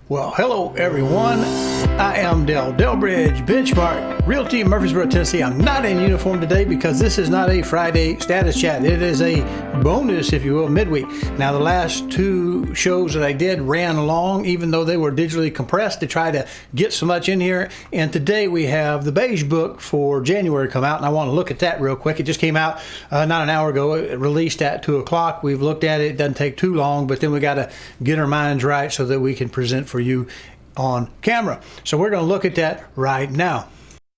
Well, hello everyone. I am Delbridge, Benchmark Realty, Murfreesboro, Tennessee. I'm not in uniform today because this is not a Friday status chat. It is a bonus, if you will, midweek. Now, the last two shows that I did ran long, even though they were digitally compressed to try to get so much in here. And today we have the Beige Book for January come out, and I want to look at that real quick. It just came out not an hour ago. It released at 2 o'clock. We've looked at it. It doesn't take too long, but then we got to get our minds right so that we can present for you on camera. So we're going to look at that right now.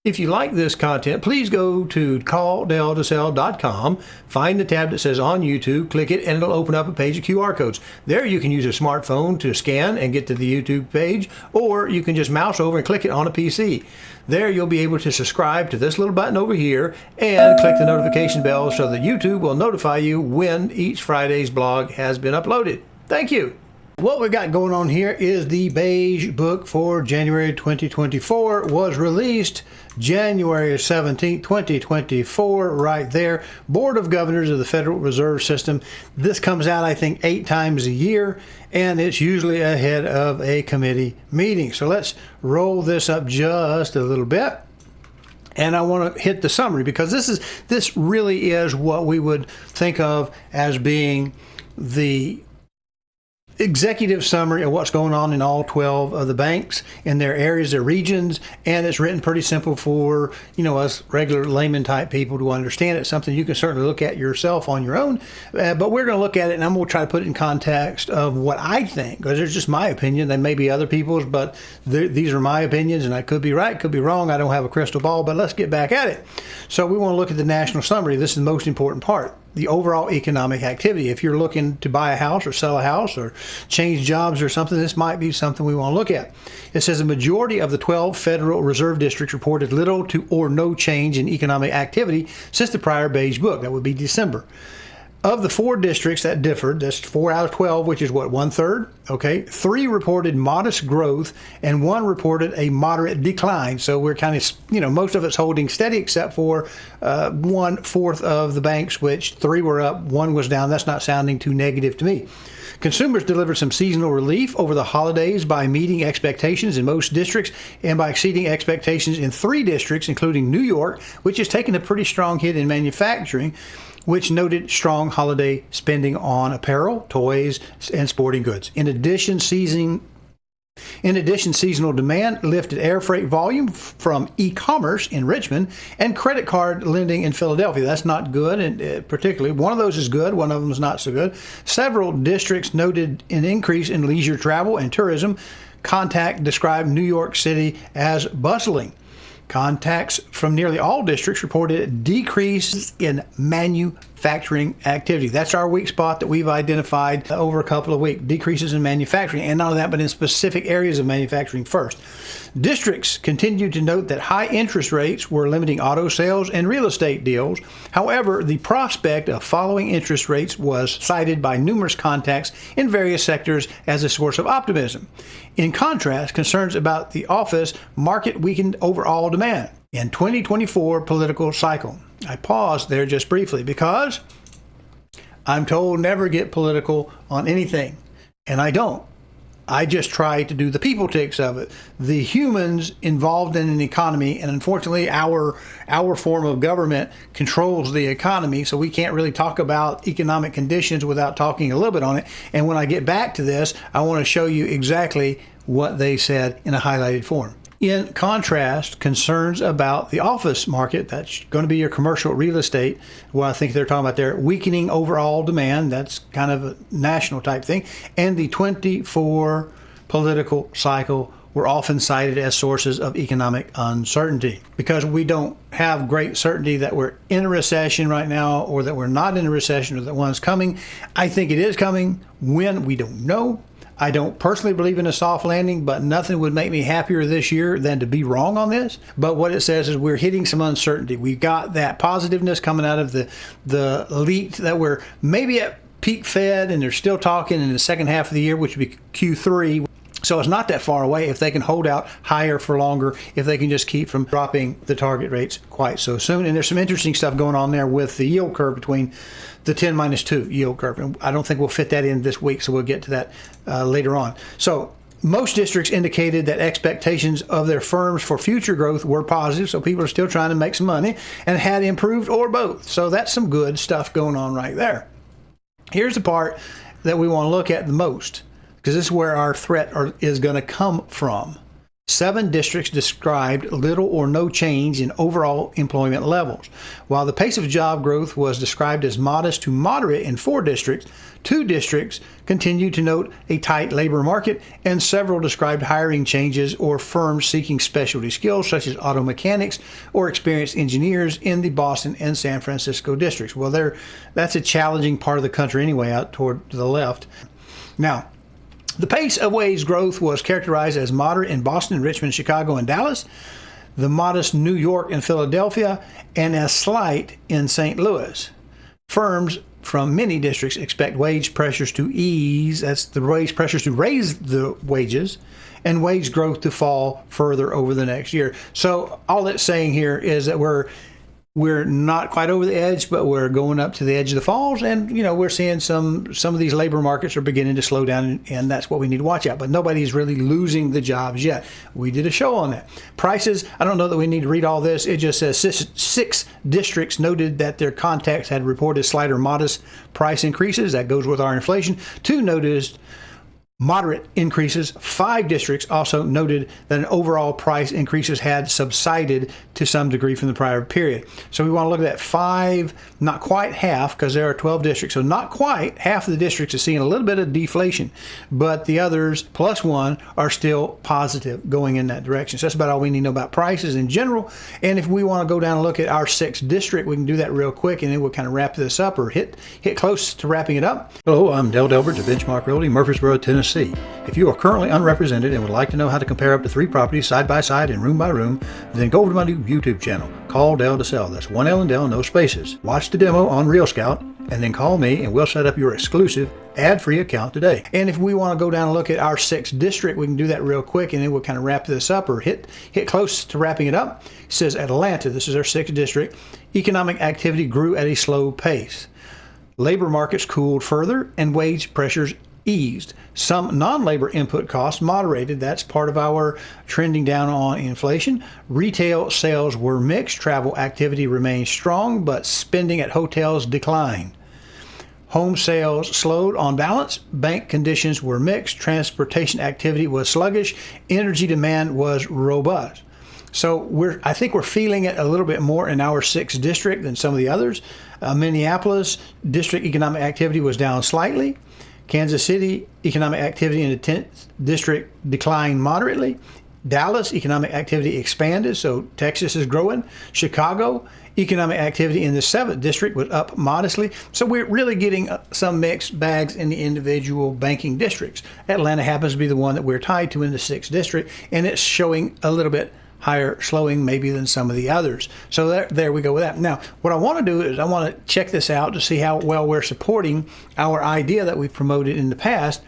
If you like this content, please go to CallDelToSell.com, find the tab that says on YouTube, click it, and it'll open up a page of QR codes. There you can use a smartphone to scan and get to the YouTube page, or you can just mouse over and click it on a PC. There you'll be able to subscribe to this little button over here and click the notification bell so that YouTube will notify you when each Friday's blog has been uploaded. Thank you. What we got going on here is the Beige Book for January 2024 was released January 17, 2024, right there. Board of Governors of the Federal Reserve System. This comes out, I think, 8 times a year, and it's usually ahead of a committee meeting. So let's roll this up just a little bit. And I want to hit the summary because this really is what we would think of as being the executive summary of what's going on in all 12 of the banks in their areas, their regions, and it's written pretty simple for, us regular layman type people to understand. It's something you can certainly look at yourself on your own, but we're going to look at it and I'm going to try to put it in context of what I think, because it's just my opinion. They may be other people's, but these are my opinions, and I could be right, could be wrong. I don't have a crystal ball, but let's get back at it. So we want to look at the national summary. This is the most important part. The overall economic activity. If you're looking to buy a house or sell a house or change jobs or something, this might be something we want to look at. It says a majority of the 12 Federal Reserve districts reported little to or no change in economic activity since the prior Beige Book. That would be December. Of the 4 districts that differed, that's 4 out of 12, which is what, 1/3? Okay. 3 reported modest growth and 1 reported a moderate decline. So we're kind of, most of it's holding steady except for 1/4 of the banks, which 3 were up, 1 was down. That's not sounding too negative to me. Consumers delivered some seasonal relief over the holidays by meeting expectations in most districts and by exceeding expectations in 3 districts, including New York, which has taken a pretty strong hit in manufacturing, which noted strong holiday spending on apparel, toys, and sporting goods. In addition, seasonal demand lifted air freight volume from e-commerce in Richmond and credit card lending in Philadelphia. That's not good, and particularly one of those is good, one of them is not so good. Several districts noted an increase in leisure travel and tourism. Contact described New York City as bustling. Contacts from nearly all districts reported decreases in manufacturing activity. That's our weak spot that we've identified over a couple of weeks. Decreases in manufacturing, and not only that, but in specific areas of manufacturing first. Districts continued to note that high interest rates were limiting auto sales and real estate deals. However, the prospect of falling interest rates was cited by numerous contacts in various sectors as a source of optimism. In contrast, concerns about the office market weakened overall demand in 2024 political cycle. I paused there just briefly because I'm told never get political on anything, and I don't. I just try to do the people ticks of it. The humans involved in an economy, and unfortunately our form of government controls the economy, so we can't really talk about economic conditions without talking a little bit on it. And when I get back to this, I want to show you exactly what they said in a highlighted form. In contrast, concerns about the office market, that's going to be your commercial real estate, what I think they're talking about there, weakening overall demand, that's kind of a national type thing, and the 24 political cycle were often cited as sources of economic uncertainty. Because we don't have great certainty that we're in a recession right now, or that we're not in a recession, or that one's coming. I think it is coming. When, we don't know. I don't personally believe in a soft landing, but nothing would make me happier this year than to be wrong on this. But what it says is we're hitting some uncertainty. We've got that positiveness coming out of the leaked that we're maybe at peak Fed, and they're still talking in the second half of the year, which would be Q3. So it's not that far away if they can hold out higher for longer, if they can just keep from dropping the target rates quite so soon. And there's some interesting stuff going on there with the yield curve between the 10-2 yield curve. And I don't think we'll fit that in this week, so we'll get to that later on. So Most districts indicated that expectations of their firms for future growth were positive, so people are still trying to make some money, and had improved or both. So that's some good stuff going on right there. Here's the part that we want to look at the most, because this is where our threat is going to come from. 7 districts described little or no change in overall employment levels. While the pace of job growth was described as modest to moderate in 4 districts, 2 districts continued to note a tight labor market, and several described hiring changes or firms seeking specialty skills such as auto mechanics or experienced engineers in the Boston and San Francisco districts. Well, that's a challenging part of the country anyway, out toward the left. Now, the pace of wage growth was characterized as moderate in Boston, Richmond, Chicago, and Dallas, the modest New York and Philadelphia, and as slight in St. Louis. Firms from many districts expect wage pressures to ease, that's the wage pressures to raise the wages, and wage growth to fall further over the next year. So all it's saying here is that we're not quite over the edge, but we're going up to the edge of the falls, and we're seeing some of these labor markets are beginning to slow down, and that's what we need to watch out. But nobody's really losing the jobs yet. We did a show on that. Prices, I don't know that we need to read all this. It just says 6 districts noted that their contacts had reported slight or modest price increases. That goes with our inflation. 2 noticed moderate increases. 5 districts also noted that an overall price increases had subsided to some degree from the prior period. So we want to look at that 5, not quite half, because there are 12 districts. So not quite half of the districts are seeing a little bit of deflation, but the others plus 1 are still positive going in that direction. So that's about all we need to know about prices in general. And if we want to go down and look at our 6th district, we can do that real quick, and then we'll kind of wrap this up or hit close to wrapping it up. Hello, I'm Delbridge of Benchmark Realty, Murfreesboro, Tennessee. If you are currently unrepresented and would like to know how to compare up to 3 properties side by side and room by room, then go over to my new YouTube channel, CallDelToSell. That's 1 L and Del, no spaces. Watch the demo on Real Scout, and then call me and we'll set up your exclusive ad-free account today. And if we want to go down and look at our 6th district, we can do that real quick, and then we'll kind of wrap this up or hit close to wrapping it up. It says Atlanta, this is our 6th district. Economic activity grew at a slow pace. Labor markets cooled further and wage pressures eased. Some non-labor input costs moderated. That's part of our trending down on inflation. Retail sales were mixed. Travel activity remained strong, but spending at hotels declined. Home sales slowed on balance. Bank conditions were mixed. Transportation activity was sluggish. Energy demand was robust. So I think we're feeling it a little bit more in our 6th district than some of the others. Minneapolis district economic activity was down slightly. Kansas City, economic activity in the 10th district declined moderately. Dallas, economic activity expanded, so Texas is growing. Chicago, economic activity in the 7th district was up modestly. So we're really getting some mixed bags in the individual banking districts. Atlanta happens to be the one that we're tied to in the 6th district, and it's showing a little bit higher slowing maybe than some of the others. So there we go with that. Now, what I want to do is I want to check this out to see how well we're supporting our idea that we've promoted in the past,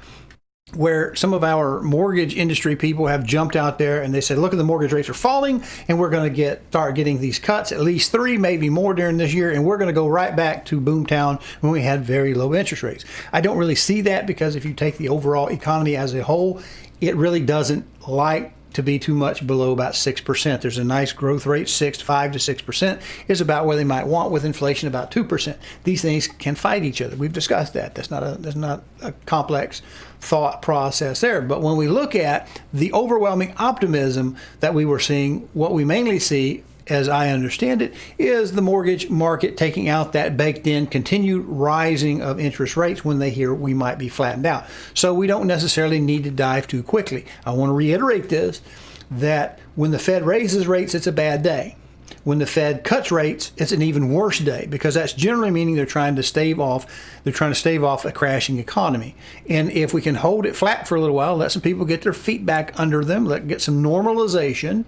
where some of our mortgage industry people have jumped out there and they said, look, at the mortgage rates are falling, and we're going to start getting these cuts, at least 3, maybe more during this year, and we're going to go right back to boomtown when we had very low interest rates. I don't really see that, because if you take the overall economy as a whole, it really doesn't like to be too much below about 6%. There's a nice growth rate. 5 to 6% is about where they might want, with inflation about 2%. These things can fight each other. We've discussed that. That's not a complex thought process there. But when we look at the overwhelming optimism that we were seeing, what we mainly see, as I understand it, is the mortgage market taking out that baked in continued rising of interest rates when they hear we might be flattened out. So we don't necessarily need to dive too quickly. I want to reiterate this, that when the Fed raises rates, it's a bad day. When the Fed cuts rates, it's an even worse day, because that's generally meaning they're trying to stave off a crashing economy. And if we can hold it flat for a little while, let some people get their feet back under them, get some normalization,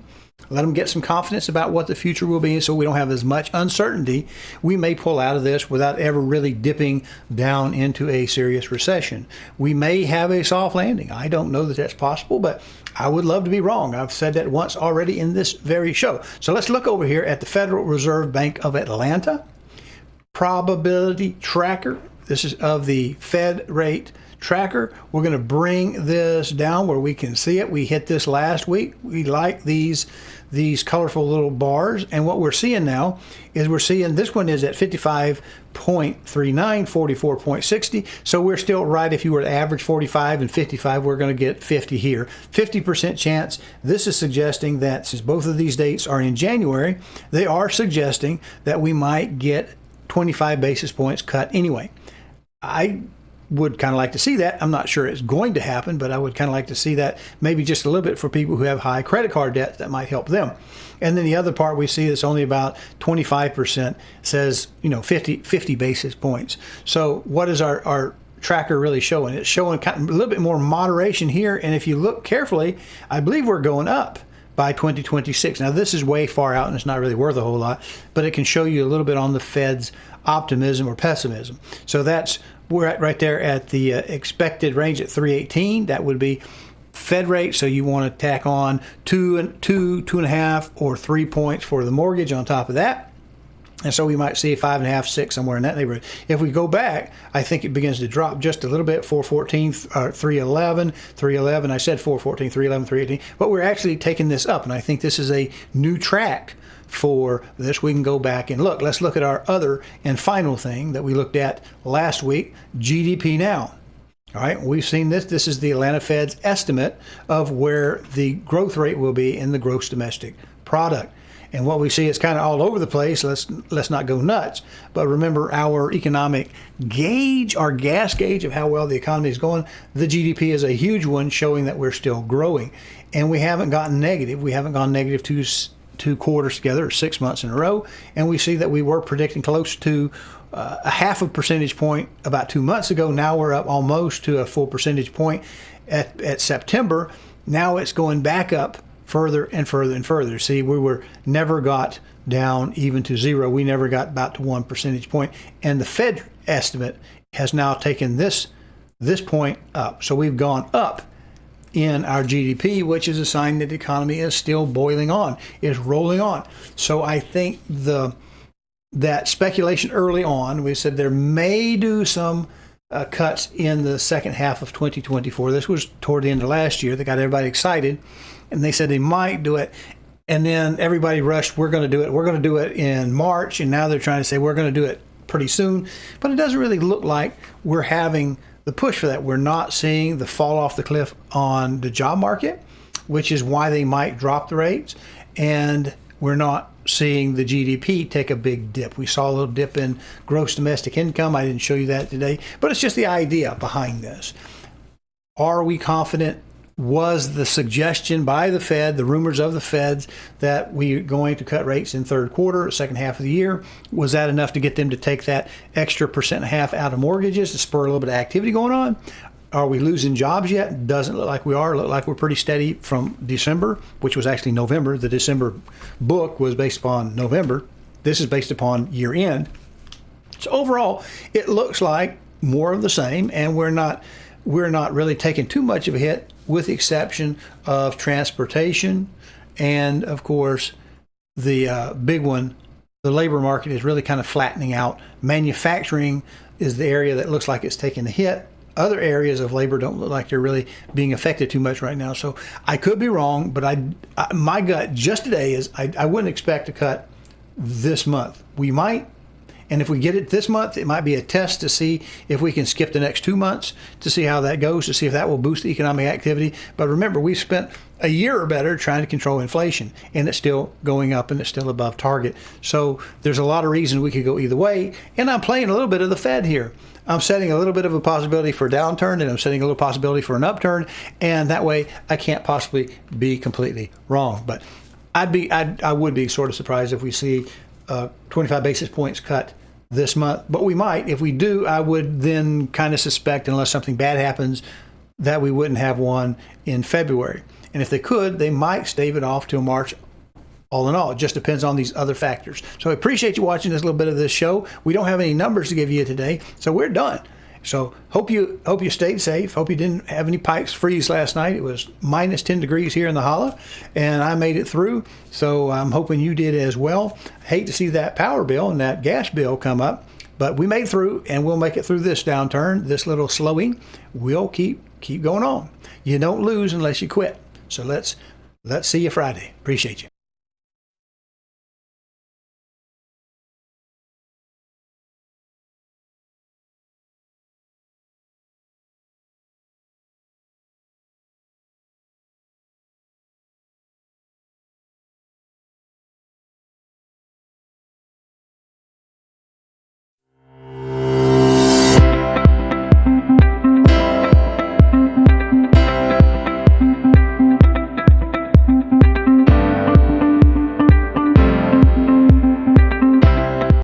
let them get some confidence about what the future will be, so we don't have as much uncertainty, we may pull out of this without ever really dipping down into a serious recession. We may have a soft landing. I don't know that that's possible, but I would love to be wrong. I've said that once already in this very show. So let's look over here at the Federal Reserve Bank of Atlanta probability tracker. This is of the Fed rate tracker. We're going to bring this down where we can see it. We hit this last week. We like these colorful little bars, and what we're seeing now is we're seeing this one is at 55.39, 44.60. So we're still right. If you were to average 45 and 55, we're going to get 50 here. 50% chance. This is suggesting that since both of these dates are in January, they are suggesting that we might get 25 basis points cut anyway. I would kind of like to see that. I'm not sure it's going to happen, but I would kind of like to see that maybe just a little bit for people who have high credit card debt. That might help them. And then the other part we see is only about 25% says, 50 basis points. So what is our tracker really showing? It's showing kind of a little bit more moderation here. And if you look carefully, I believe we're going up by 2026. Now, this is way far out and it's not really worth a whole lot, but it can show you a little bit on the Fed's optimism or pessimism. So we're at right there at the expected range at 318. That would be Fed rate. So you want to tack on 2.5, or 3 points for the mortgage on top of that. And so we might see 5.5, 6, somewhere in that neighborhood. If we go back, I think it begins to drop just a little bit. 414, 311, 311. I said 414, 311, 318. But we're actually taking this up, and I think this is a new track for this. We can go back and look. Let's look at our other and final thing that we looked at last week, GDP now. All right, we've seen this. This is the Atlanta Fed's estimate of where the growth rate will be in the gross domestic product. And what we see is kind of all over the place. Let's not go nuts. But remember our economic gauge, our gas gauge of how well the economy is going. The GDP is a huge one, showing that we're still growing. And we haven't gotten negative. We haven't gone negative two quarters together, or 6 months in a row. And we see that we were predicting close to a half a percentage point about 2 months ago. Now we're up almost to a full percentage point at September. Now it's going back up further and further and further. See, we never got down even to zero. We never got about to 1 percentage point. And the Fed estimate has now taken this point up. So we've gone up in our GDP, which is a sign that the economy is still boiling on, is rolling on. So I think that speculation early on, we said there may do some cuts in the second half of 2024. This was toward the end of last year that got everybody excited. And they said they might do it. And then everybody rushed, we're going to do it. We're going to do it in March. And now they're trying to say we're going to do it pretty soon. But it doesn't really look like we're having the push for that. We're not seeing the fall off the cliff on the job market, which is why they might drop the rates. And we're not seeing the GDP take a big dip. We saw a little dip in gross domestic income. I didn't show you that today. But it's just the idea behind this. Are we confident? Was the suggestion by the Fed, the rumors of the Feds, that we're going to cut rates in third quarter, second half of the year, was that enough to get them to take that extra 1.5% out of mortgages to spur a little bit of activity going on? Are we losing jobs yet? Doesn't look like we are. Look like we're pretty steady from December, which was actually November. The December book was based upon November. This is based upon year end. So overall, it looks like more of the same, and we're not really taking too much of a hit, with the exception of transportation. And of course, the big one, the labor market is really kind of flattening out. Manufacturing is the area that looks like it's taking a hit. Other areas of labor don't look like they're really being affected too much right now. So I could be wrong, but my gut just today is I wouldn't expect to cut this month. We might. And if we get it this month, it might be a test to see if we can skip the next 2 months to see how that goes, to see if that will boost the economic activity. But remember, we've spent a year or better trying to control inflation, and it's still going up and it's still above target. So there's a lot of reasons we could go either way. And I'm playing a little bit of the Fed here. I'm setting a little bit of a possibility for a downturn, and I'm setting a little possibility for an upturn. And that way I can't possibly be completely wrong. But I would be sort of surprised if we see 25 basis points cut this month, but we might. If we do, I would then kind of suspect, unless something bad happens, that we wouldn't have one in February. And if they could, they might stave it off till March. All in all, it just depends on these other factors. So I appreciate you watching this little bit of this show. We don't have any numbers to give you today, so we're done. So hope you stayed safe. Hope you didn't have any pipes freeze last night. It was minus 10 degrees here in the holla, and I made it through. So I'm hoping you did as well. Hate to see that power bill and that gas bill come up, But we made through, and we'll make it through this downturn, this little slowing. We'll keep going on. You don't lose unless you quit. So let's see you Friday. Appreciate you.